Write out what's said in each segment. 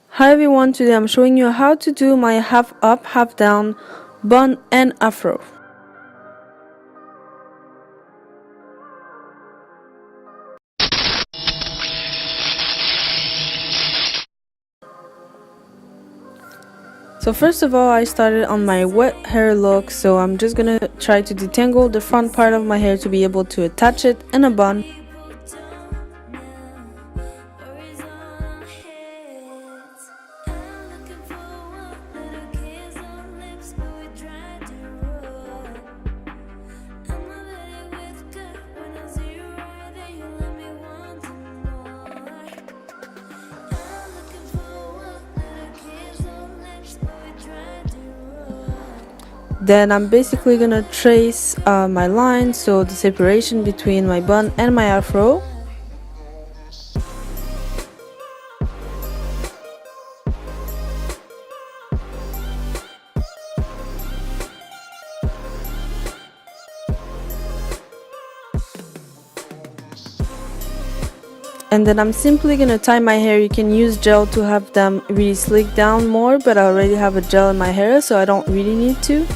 Hi everyone, today I'm showing you how to do my half up, half down bun and afro. So first of all, I started on my wet hair look, so I'm just gonna try to detangle the front part of my hair to be able to attach it in a bun. Then I'm basically gonna trace my line, so the separation between my bun and my afro. And then I'm simply gonna tie my hair. You can use gel to have them really slick down more, but I already have a gel in my hair, so I don't really need to.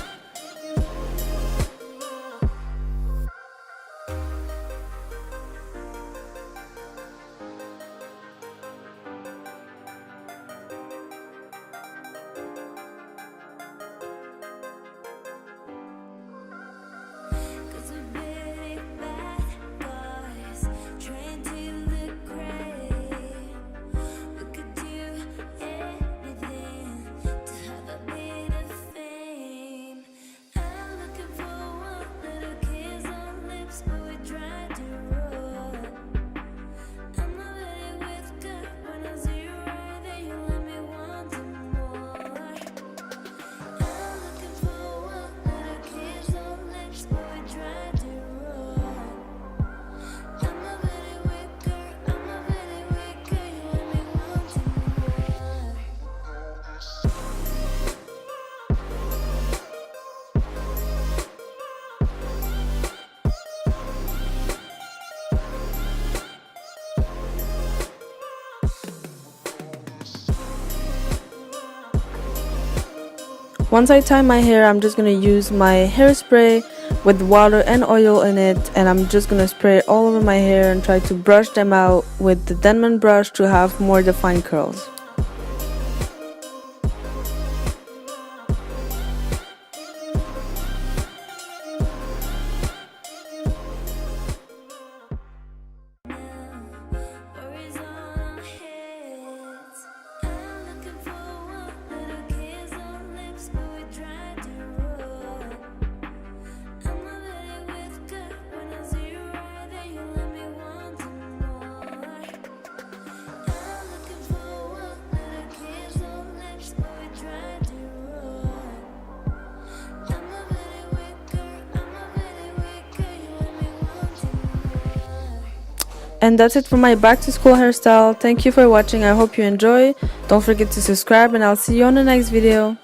Once I tie my hair, I'm just going to use my hairspray with water and oil in it, and I'm just going to spray it all over my hair and try to brush them out with the Denman brush to have more defined curls. And that's it for my back to school hairstyle. Thank you for watching. I hope you enjoy. Don't forget to subscribe, and I'll see you on the next video.